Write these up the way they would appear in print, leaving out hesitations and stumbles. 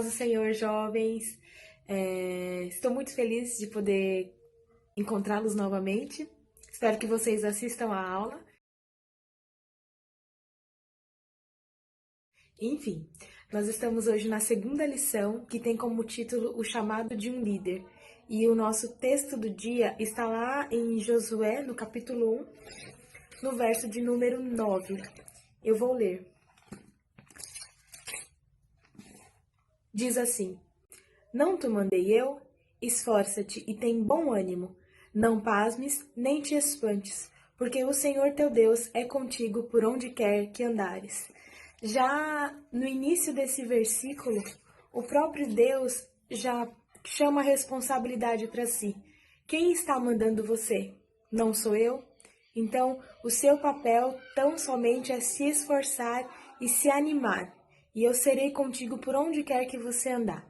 paz do Senhor, jovens. Estou muito feliz de poder encontrá-los novamente. Espero que vocês assistam a aula. Enfim, nós estamos hoje na segunda lição, que tem como título O Chamado de um Líder. E o nosso texto do dia está lá em Josué, no capítulo 1, no verso de número 9. Eu vou ler. Diz assim: Não te mandei eu? Esforça-te e tem bom ânimo. Não pasmes, nem te espantes, porque o Senhor teu Deus é contigo por onde quer que andares. Já no início desse versículo, o próprio Deus já chama a responsabilidade para si. Quem está mandando você? Não sou eu? Então, o seu papel tão somente é se esforçar e se animar, e eu serei contigo por onde quer que você andar.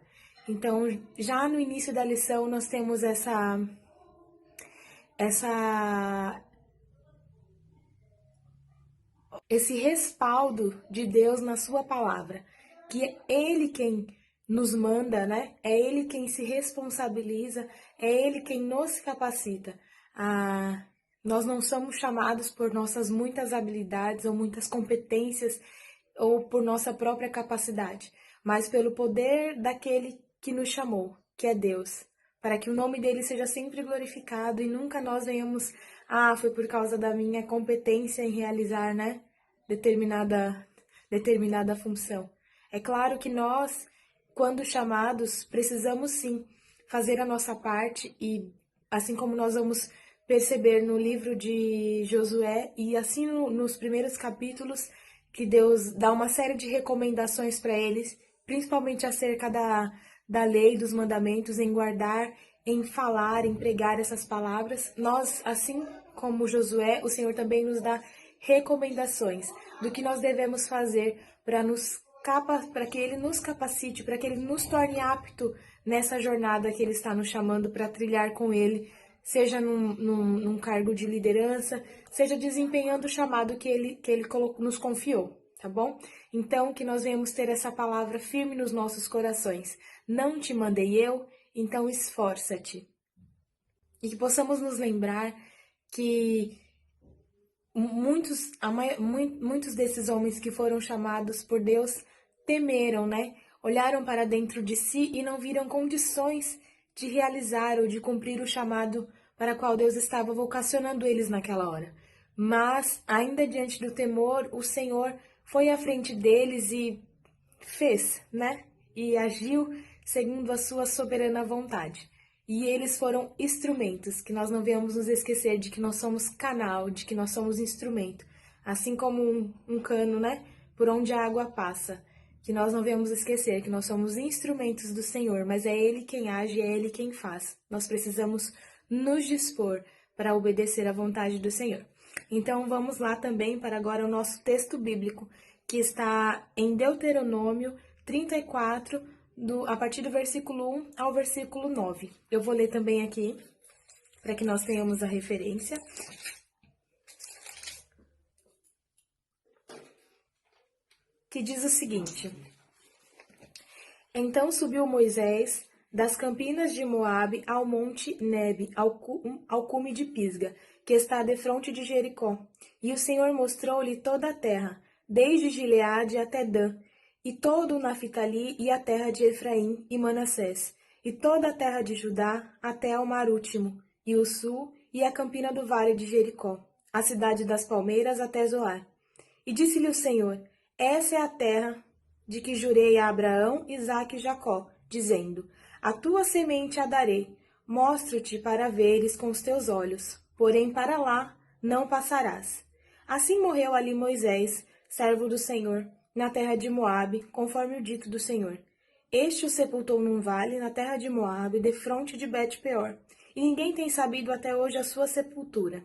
Então, já no início da lição, nós temos esse respaldo de Deus na sua palavra, que é Ele quem nos manda, né? É Ele quem se responsabiliza, é Ele quem nos capacita. Nós não somos chamados por nossas muitas habilidades ou muitas competências ou por nossa própria capacidade, mas pelo poder daquele que nos chamou, que é Deus, para que o nome dele seja sempre glorificado e nunca nós venhamos, foi por causa da minha competência em realizar, né, determinada função. É claro que nós, quando chamados, precisamos sim fazer a nossa parte e assim como nós vamos perceber no livro de Josué e assim nos primeiros capítulos, que Deus dá uma série de recomendações para eles, principalmente acerca da lei, dos mandamentos, em guardar, em falar, em pregar essas palavras. Nós, assim como Josué, o Senhor também nos dá recomendações do que nós devemos fazer para que Ele nos capacite, para que Ele nos torne apto nessa jornada que Ele está nos chamando para trilhar com Ele, seja num cargo de liderança, seja desempenhando o chamado que Ele nos confiou, tá bom? Então, que nós venhamos ter essa palavra firme nos nossos corações. Não te mandei eu, então esforça-te. E que possamos nos lembrar que muitos desses homens que foram chamados por Deus temeram, né? Olharam para dentro de si e não viram condições de realizar ou de cumprir o chamado para qual Deus estava vocacionando eles naquela hora. Mas, ainda diante do temor, o Senhor foi à frente deles e fez, né? E agiu segundo a sua soberana vontade. E eles foram instrumentos, que nós não venhamos nos esquecer de que nós somos canal, de que nós somos instrumento. Assim como um cano, né? Por onde a água passa. Que nós não venhamos esquecer que nós somos instrumentos do Senhor, mas é Ele quem age, é Ele quem faz. Nós precisamos nos dispor para obedecer à vontade do Senhor. Então vamos lá também para agora o nosso texto bíblico, que está em Deuteronômio 34, a partir do versículo 1 ao versículo 9. Eu vou ler também aqui, para que nós tenhamos a referência. Que diz o seguinte: Então subiu Moisés das campinas de Moabe ao monte Nebe, ao cume de Pisga, que está defronte de Jericó. E o Senhor mostrou-lhe toda a terra, desde Gileade até Dan, e todo o Naphtali e a terra de Efraim e Manassés, e toda a terra de Judá até ao mar último, e o sul e a campina do vale de Jericó, a cidade das palmeiras até Zoar. E disse-lhe o Senhor: Essa é a terra de que jurei a Abraão, Isaque e Jacó, dizendo: A tua semente a darei, mostro-te para veres com os teus olhos, porém para lá não passarás. Assim morreu ali Moisés, servo do Senhor, na terra de Moabe, conforme o dito do Senhor. Este o sepultou num vale na terra de Moabe, defronte de Bet-peor, e ninguém tem sabido até hoje a sua sepultura.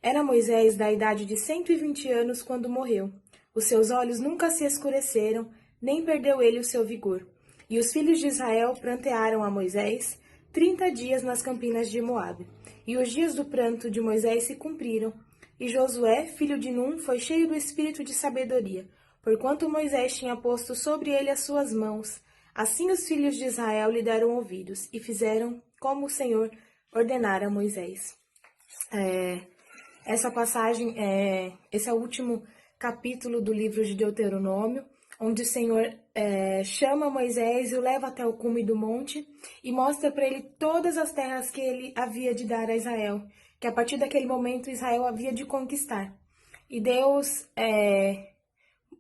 Era Moisés da idade de 120 anos quando morreu. Os seus olhos nunca se escureceram, nem perdeu ele o seu vigor. E os filhos de Israel prantearam a Moisés 30 dias nas campinas de Moabe. E os dias do pranto de Moisés se cumpriram. E Josué, filho de Num, foi cheio do espírito de sabedoria, porquanto Moisés tinha posto sobre ele as suas mãos. Assim os filhos de Israel lhe deram ouvidos e fizeram como o Senhor ordenara a Moisés. Essa passagem, esse é o último capítulo do livro de Deuteronômio, onde o Senhor chama Moisés e o leva até o cume do monte e mostra para ele todas as terras que ele havia de dar a Israel, que a partir daquele momento Israel havia de conquistar. E Deus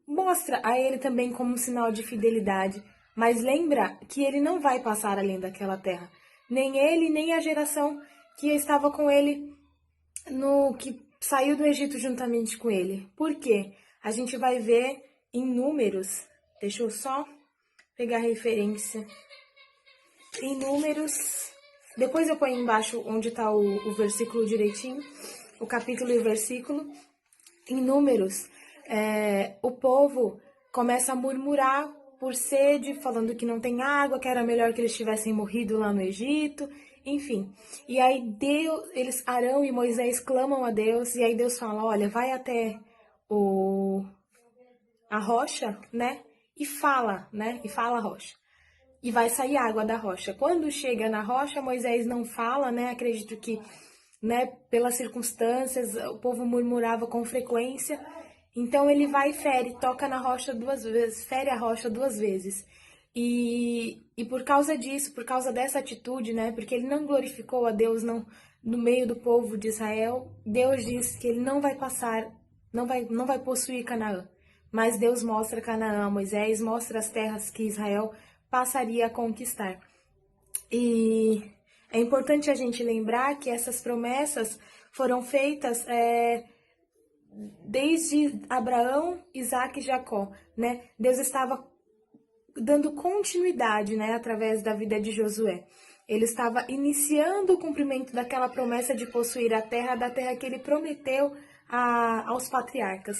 mostra a ele também como um sinal de fidelidade, mas lembra que ele não vai passar além daquela terra. Nem ele, nem a geração que estava com ele, que saiu do Egito juntamente com ele. Por quê? A gente vai ver em Números, deixa eu só pegar a referência. Em Números, depois eu ponho embaixo onde está o versículo direitinho, o capítulo e o versículo. Em Números, o povo começa a murmurar por sede, falando que não tem água, que era melhor que eles tivessem morrido lá no Egito, enfim. E aí Arão e Moisés clamam a Deus, e aí Deus fala, olha, vai até a rocha, né? E fala a rocha. E vai sair água da rocha. Quando chega na rocha, Moisés não fala, né? Acredito que, né, pelas circunstâncias, o povo murmurava com frequência. Então ele vai e fere, toca na rocha 2 vezes, fere a rocha 2 vezes. E por causa disso, por causa dessa atitude, né? Porque ele não glorificou a Deus no meio do povo de Israel, Deus diz que ele não vai passar, não vai possuir Canaã. Mas Deus mostra Canaã a Moisés, mostra as terras que Israel passaria a conquistar. E é importante a gente lembrar que essas promessas foram feitas desde Abraão, Isaac e Jacó, né? Deus estava dando continuidade, né, através da vida de Josué. Ele estava iniciando o cumprimento daquela promessa de possuir a terra, da terra que ele prometeu aos patriarcas.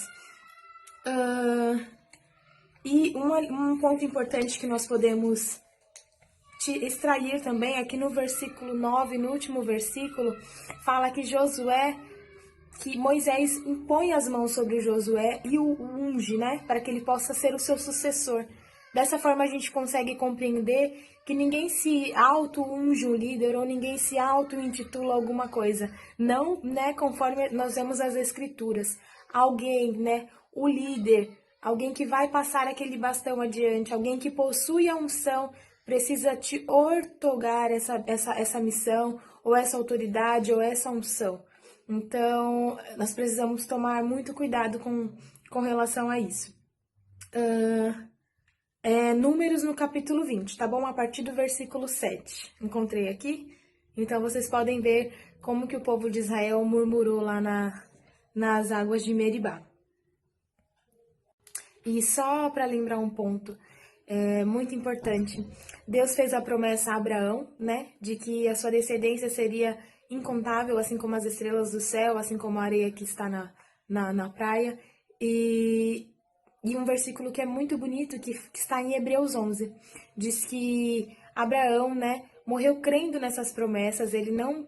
E um ponto importante que nós podemos extrair também, aqui no versículo 9, no último versículo, fala que Moisés impõe as mãos sobre Josué e o unge, né, para que ele possa ser o seu sucessor. Dessa forma a gente consegue compreender que ninguém se auto-unge um líder ou ninguém se auto-intitula alguma coisa. Não, né, conforme nós vemos as escrituras. Alguém, né, o líder, alguém que vai passar aquele bastão adiante, alguém que possui a unção, precisa te ortogar essa missão, ou essa autoridade, ou essa unção. Então, nós precisamos tomar muito cuidado com relação a isso. Números no capítulo 20, tá bom? A partir do versículo 7. Encontrei aqui. Então, vocês podem ver como que o povo de Israel murmurou lá nas águas de Meribá. E só para lembrar um ponto muito importante, Deus fez a promessa a Abraão, né, de que a sua descendência seria incontável, assim como as estrelas do céu, assim como a areia que está na praia. E um versículo que é muito bonito, que está em Hebreus 11, diz que Abraão, né, morreu crendo nessas promessas, ele não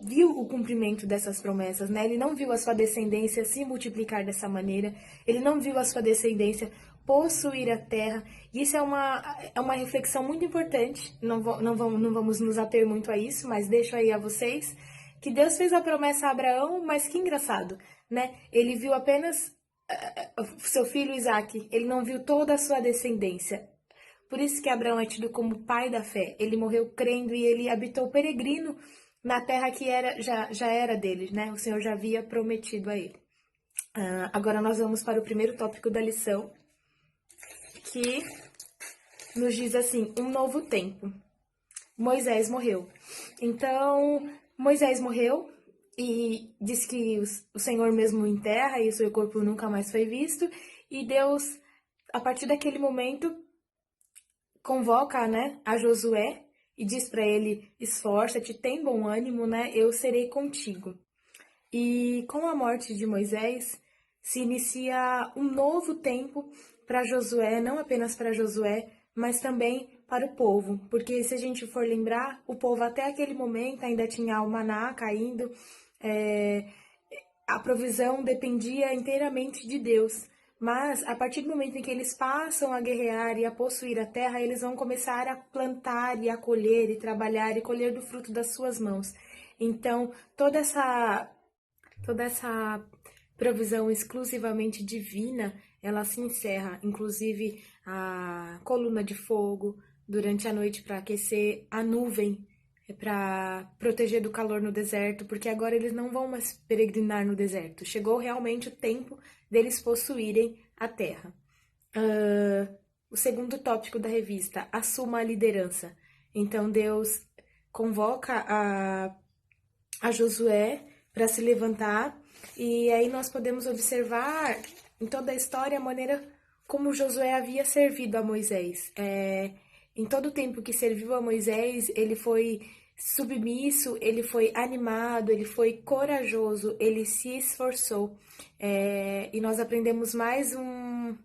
viu o cumprimento dessas promessas, né? Ele não viu a sua descendência se multiplicar dessa maneira, ele não viu a sua descendência possuir a terra. E isso é uma reflexão muito importante, não vamos nos ater muito a isso, mas deixo aí a vocês, que Deus fez a promessa a Abraão, mas que engraçado, né? Ele viu apenas seu filho Isaac, ele não viu toda a sua descendência. Por isso que Abraão é tido como pai da fé. Ele morreu crendo e ele habitou peregrino na terra que já era dele, né? O Senhor já havia prometido a ele. Agora nós vamos para o primeiro tópico da lição, que nos diz assim, um novo tempo. Moisés morreu. Então, Moisés morreu e diz que o Senhor mesmo o enterra e o seu corpo nunca mais foi visto. E Deus, a partir daquele momento, convoca, né, a Josué e diz para ele, esforça-te, tem bom ânimo, né, eu serei contigo. E com a morte de Moisés, se inicia um novo tempo para Josué, não apenas para Josué, mas também para o povo. Porque se a gente for lembrar, o povo até aquele momento ainda tinha o maná caindo, a provisão dependia inteiramente de Deus. Mas, a partir do momento em que eles passam a guerrear e a possuir a terra, eles vão começar a plantar e a colher e trabalhar e colher do fruto das suas mãos. Então, toda essa provisão exclusivamente divina, ela se encerra, inclusive a coluna de fogo durante a noite para aquecer, a nuvem para proteger do calor no deserto, porque agora eles não vão mais peregrinar no deserto. Chegou realmente o tempo deles possuírem a terra. O segundo tópico da revista, assuma a liderança. Então Deus convoca a Josué para se levantar, e aí nós podemos observar em toda a história a maneira como Josué havia servido a Moisés. Em todo o tempo que serviu a Moisés, ele foi submisso, ele foi animado, ele foi corajoso, ele se esforçou. E nós aprendemos mais um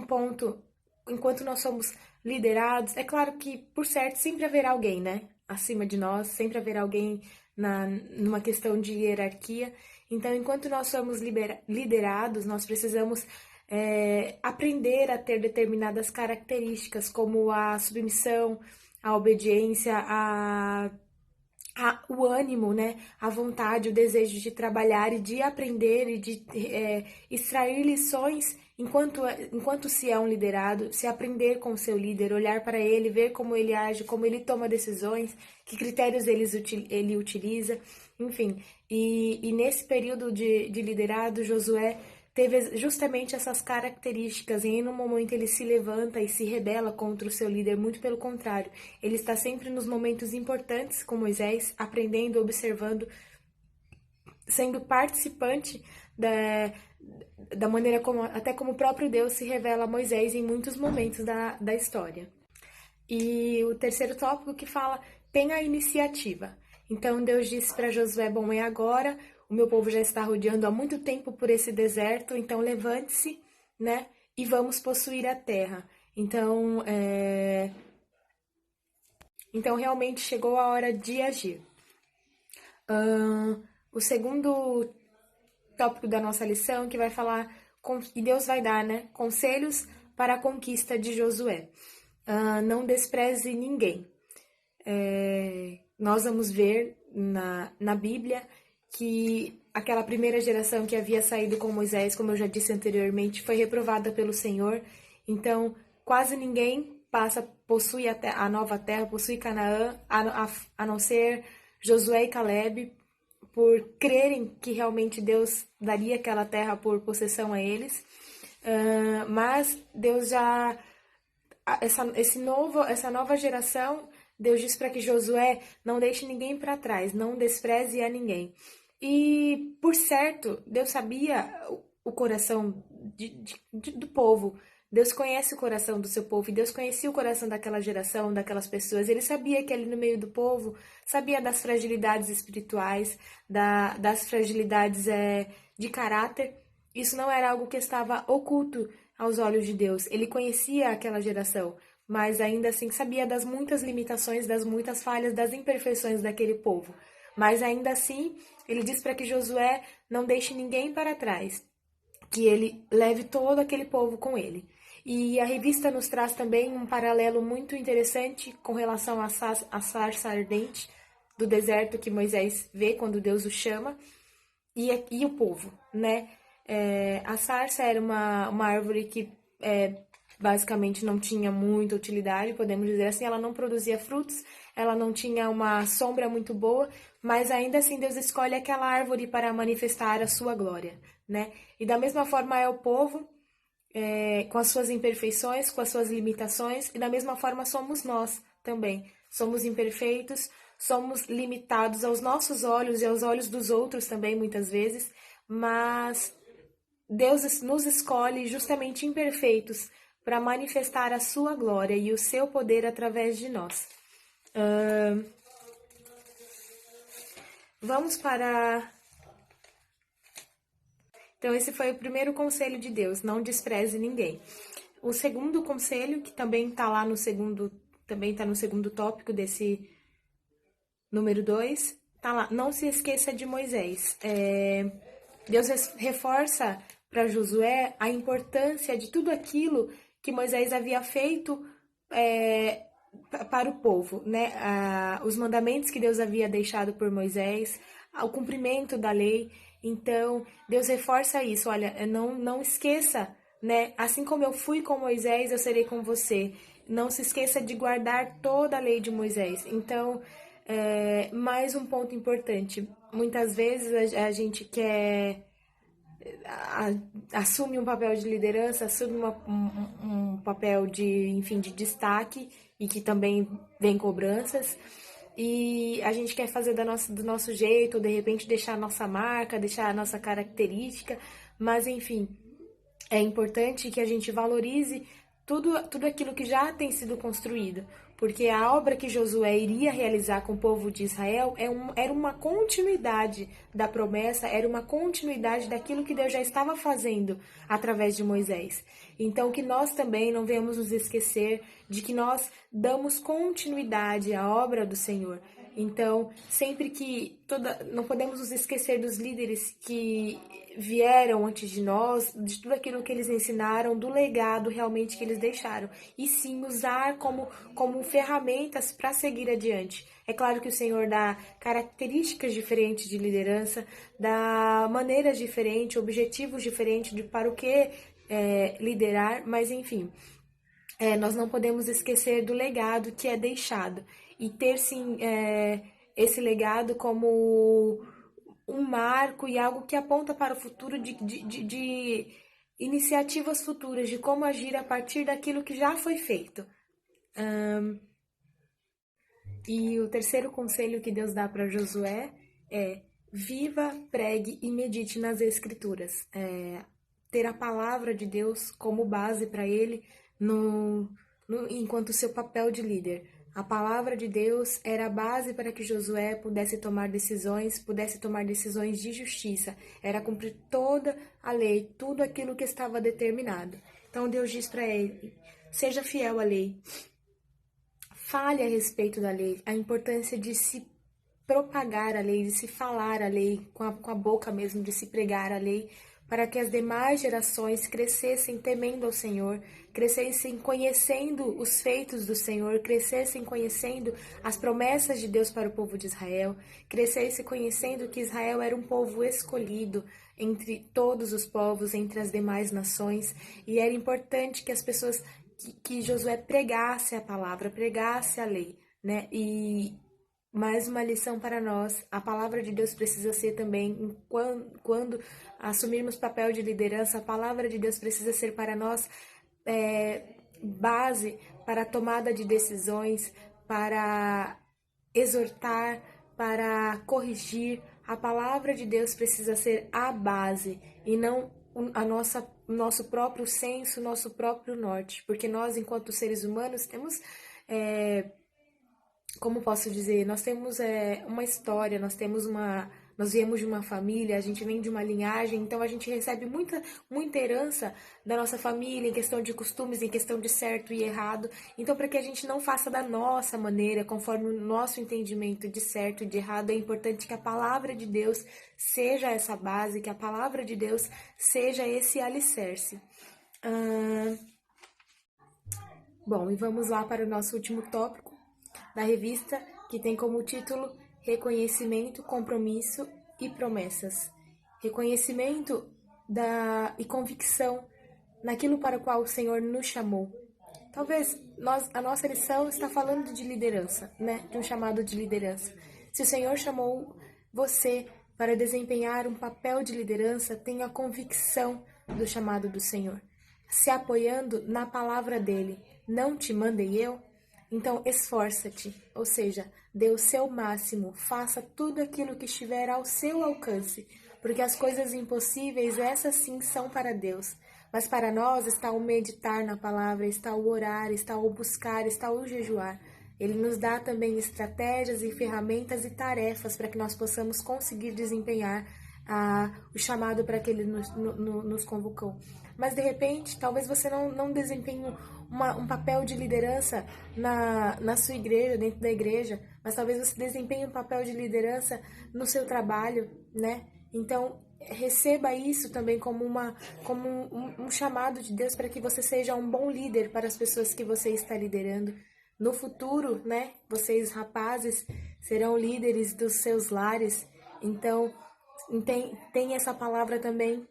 ponto, enquanto nós somos liderados, é claro que, por certo, sempre haverá alguém, né? Acima de nós, sempre haverá alguém numa questão de hierarquia. Então, enquanto nós somos liderados, nós precisamos aprender a ter determinadas características, como a submissão, a obediência, o ânimo, né? A vontade, o desejo de trabalhar e de aprender e de extrair lições enquanto se é um liderado, se aprender com o seu líder, olhar para ele, ver como ele age, como ele toma decisões, que critérios ele utiliza, enfim. E nesse período de liderado, Josué teve justamente essas características, e em um momento ele se levanta e se rebela contra o seu líder, muito pelo contrário. Ele está sempre nos momentos importantes com Moisés, aprendendo, observando, sendo participante da maneira até como o próprio Deus se revela a Moisés em muitos momentos da história. E o terceiro tópico que fala, tenha a iniciativa. Então Deus disse para Josué, bom, é agora, o meu povo já está rodeando há muito tempo por esse deserto, então levante-se, né, e vamos possuir a terra. Então realmente chegou a hora de agir. O segundo tópico da nossa lição, que vai falar, e Deus vai dar, né, conselhos para a conquista de Josué. Não despreze ninguém. Nós vamos ver na Bíblia que aquela primeira geração que havia saído com Moisés, como eu já disse anteriormente, foi reprovada pelo Senhor. Então, quase ninguém possui a nova terra, possui Canaã, a não ser Josué e Caleb, por crerem que realmente Deus daria aquela terra por possessão a eles. Mas Deus já... Essa nova geração, Deus diz para que Josué não deixe ninguém para trás, não despreze a ninguém. E, por certo, Deus sabia o coração do povo. Deus conhece o coração do seu povo, e Deus conhecia o coração daquela geração, daquelas pessoas. Ele sabia que ali no meio do povo, sabia das fragilidades espirituais, das fragilidades de caráter. Isso não era algo que estava oculto aos olhos de Deus. Ele conhecia aquela geração, mas ainda assim sabia das muitas limitações, das muitas falhas, das imperfeições daquele povo. Mas ainda assim, ele diz para que Josué não deixe ninguém para trás, que ele leve todo aquele povo com ele. E a revista nos traz também um paralelo muito interessante com relação à sarça ardente do deserto que Moisés vê quando Deus o chama, e o povo, né? A sarça era uma árvore que basicamente não tinha muita utilidade, podemos dizer assim, ela não produzia frutos, ela não tinha uma sombra muito boa, mas ainda assim Deus escolhe aquela árvore para manifestar a sua glória, né? E da mesma forma é o povo, com as suas imperfeições, com as suas limitações, e da mesma forma somos nós também. Somos imperfeitos, somos limitados aos nossos olhos e aos olhos dos outros também, muitas vezes, mas Deus nos escolhe justamente imperfeitos para manifestar a sua glória e o seu poder através de nós. Vamos para... Então, esse foi o primeiro conselho de Deus, não despreze ninguém. O segundo conselho, que também está lá no segundo, também está no segundo tópico desse número 2, tá lá, não se esqueça de Moisés. Deus reforça para Josué a importância de tudo aquilo que Moisés havia feito para o povo, né? Os mandamentos que Deus havia deixado por Moisés, o cumprimento da lei. Então, Deus reforça isso. Olha, não esqueça, né? Assim como eu fui com Moisés, eu serei com você. Não se esqueça de guardar toda a lei de Moisés. Então, mais um ponto importante. Muitas vezes a gente quer assume um papel de liderança, assume um papel de, enfim, de destaque e que também vem cobranças. E a gente quer fazer do nosso jeito, ou de repente deixar a nossa marca, deixar a nossa característica, mas enfim, é importante que a gente valorize tudo aquilo que já tem sido construído, porque a obra que Josué iria realizar com o povo de Israel era uma continuidade da promessa, era uma continuidade daquilo que Deus já estava fazendo através de Moisés. Então, que nós também não venhamos nos esquecer de que nós damos continuidade à obra do Senhor. Então, sempre que não podemos nos esquecer dos líderes que vieram antes de nós, de tudo aquilo que eles ensinaram, do legado realmente que eles deixaram. E sim, usar como ferramentas para seguir adiante. É claro que o Senhor dá características diferentes de liderança, dá maneiras diferentes, objetivos diferentes de para o que liderar, mas enfim, nós não podemos esquecer do legado que é deixado e ter sim esse legado como um marco e algo que aponta para o futuro de iniciativas futuras, de como agir a partir daquilo que já foi feito. E o terceiro conselho que Deus dá para Josué é: viva, pregue e medite nas Escrituras. Ter a palavra de Deus como base para ele enquanto seu papel de líder. A palavra de Deus era a base para que Josué pudesse tomar decisões de justiça. Era cumprir toda a lei, tudo aquilo que estava determinado. Então Deus diz para ele: seja fiel à lei. Fale a respeito da lei, a importância de se propagar a lei, de se falar a lei, com a boca mesmo, de se pregar a lei, para que as demais gerações crescessem temendo ao Senhor, crescessem conhecendo os feitos do Senhor, crescessem conhecendo as promessas de Deus para o povo de Israel, crescessem conhecendo que Israel era um povo escolhido entre todos os povos, entre as demais nações, e era importante que as pessoas, que Josué pregasse a palavra, pregasse a lei, né? E mais uma lição para nós: a palavra de Deus precisa ser também, quando assumirmos papel de liderança, a palavra de Deus precisa ser para nós base para a tomada de decisões, para exortar, para corrigir. A palavra de Deus precisa ser a base e não nosso próprio senso, nosso próprio norte, porque nós, enquanto seres humanos, temos como posso dizer, nós temos uma história, nós viemos de uma família, a gente vem de uma linhagem, então a gente recebe muita herança da nossa família em questão de costumes, em questão de certo e errado. Então, para que a gente não faça da nossa maneira, conforme o nosso entendimento de certo e de errado, é importante que a palavra de Deus seja essa base, que a palavra de Deus seja esse alicerce. Bom, e vamos lá para o nosso último tópico da revista, que tem como título Reconhecimento, Compromisso e Promessas. Reconhecimento e convicção naquilo para o qual o Senhor nos chamou. Talvez a nossa lição está falando de liderança, né? De um chamado de liderança. Se o Senhor chamou você para desempenhar um papel de liderança, tenha a convicção do chamado do Senhor, se apoiando na palavra dele. Não te mandei eu? Então, esforça-te, ou seja, dê o seu máximo, faça tudo aquilo que estiver ao seu alcance, porque as coisas impossíveis, essas sim, são para Deus. Mas para nós está o meditar na palavra, está o orar, está o buscar, está o jejuar. Ele nos dá também estratégias e ferramentas e tarefas para que nós possamos conseguir desempenhar o chamado para que Ele nos convocou. Mas, de repente, talvez você não desempenhe um papel de liderança na sua igreja, dentro da igreja, mas talvez você desempenhe um papel de liderança no seu trabalho, né? Então, receba isso também como um chamado de Deus para que você seja um bom líder para as pessoas que você está liderando. No futuro, né, vocês rapazes serão líderes dos seus lares. Então, tem essa palavra também,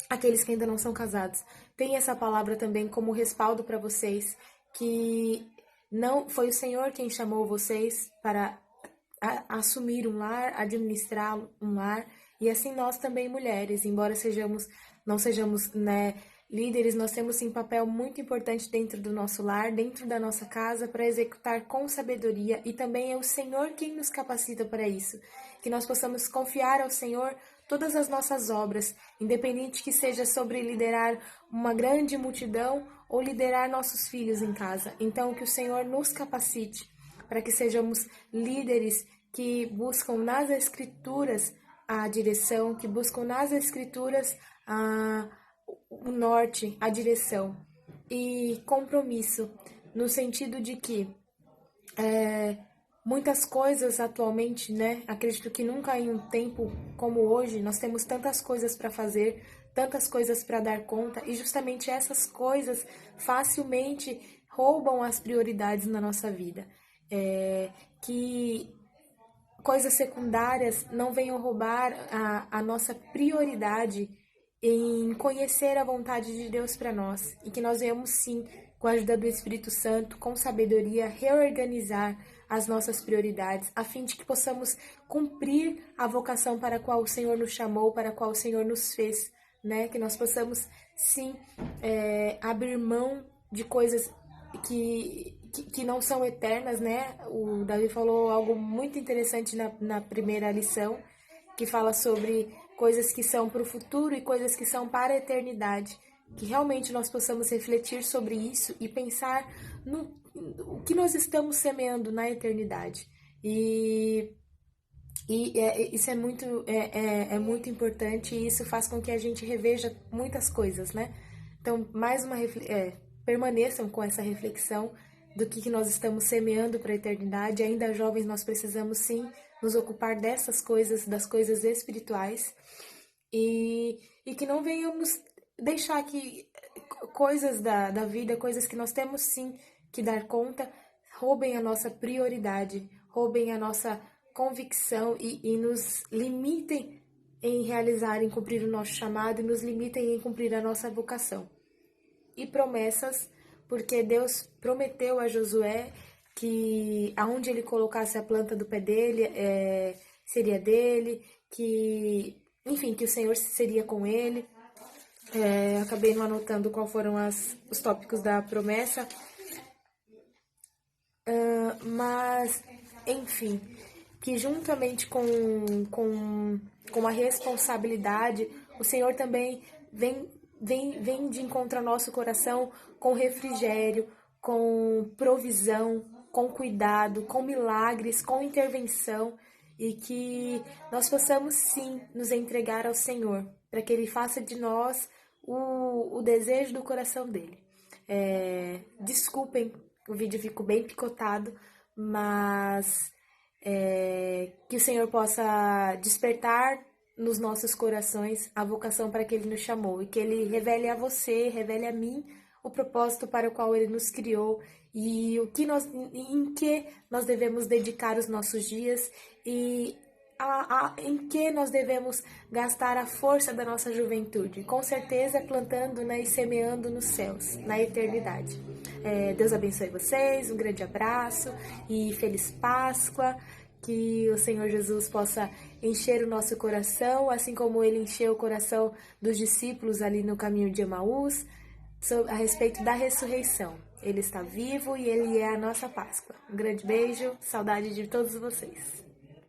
aqueles que ainda não são casados. Tem essa palavra também como respaldo para vocês, que não foi o Senhor quem chamou vocês para assumir um lar, administrar um lar, e assim nós também mulheres, embora não sejamos, né, líderes, nós temos sim papel muito importante dentro do nosso lar, dentro da nossa casa, para executar com sabedoria, e também é o Senhor quem nos capacita para isso, que nós possamos confiar ao Senhor todas as nossas obras, independente que seja sobre liderar uma grande multidão ou liderar nossos filhos em casa. Então, que o Senhor nos capacite para que sejamos líderes que buscam nas Escrituras a direção, que buscam nas Escrituras o norte, a direção. E compromisso, no sentido de que muitas coisas atualmente, né? Acredito que nunca em um tempo como hoje, nós temos tantas coisas para fazer, tantas coisas para dar conta, e justamente essas coisas facilmente roubam as prioridades na nossa vida. Que coisas secundárias não venham roubar a nossa prioridade em conhecer a vontade de Deus para nós, e que nós venhamos sim, com a ajuda do Espírito Santo, com sabedoria, reorganizar as nossas prioridades, a fim de que possamos cumprir a vocação para a qual o Senhor nos chamou, para a qual o Senhor nos fez, né? Que nós possamos sim abrir mão de coisas que não são eternas, né? O Davi falou algo muito interessante na primeira lição, que fala sobre coisas que são para o futuro e coisas que são para a eternidade. Que realmente nós possamos refletir sobre isso e pensar no que nós estamos semeando na eternidade. Isso é muito importante, e isso faz com que a gente reveja muitas coisas, né? Então, permaneçam com essa reflexão do que nós estamos semeando para a eternidade. Ainda jovens, nós precisamos sim nos ocupar dessas coisas, das coisas espirituais, e que não venhamos deixar que coisas da vida, coisas que nós temos sim que dar conta, roubem a nossa prioridade, roubem a nossa convicção e nos limitem em realizar, em cumprir o nosso chamado, e nos limitem em cumprir a nossa vocação. E promessas, porque Deus prometeu a Josué que aonde ele colocasse a planta do pé dele, seria dele, que o Senhor seria com ele. Acabei não anotando qual foram os tópicos da promessa, mas, enfim, que juntamente com a responsabilidade, o Senhor também vem de encontro ao nosso coração com refrigério, com provisão, com cuidado, com milagres, com intervenção, e que nós possamos sim nos entregar ao Senhor, para que Ele faça de nós o desejo do coração dele. Desculpem, o vídeo ficou bem picotado, mas que o Senhor possa despertar nos nossos corações a vocação para que Ele nos chamou, e que Ele revele a você, revele a mim o propósito para o qual Ele nos criou, e em que nós devemos dedicar os nossos dias, e em que nós devemos gastar a força da nossa juventude. Com certeza plantando, né, e semeando nos céus, na eternidade. Deus abençoe vocês, um grande abraço e feliz Páscoa. Que o Senhor Jesus possa encher o nosso coração, assim como Ele encheu o coração dos discípulos ali no caminho de Emaús, a respeito da ressurreição. Ele está vivo e Ele é a nossa Páscoa. Um grande beijo, saudade de todos vocês.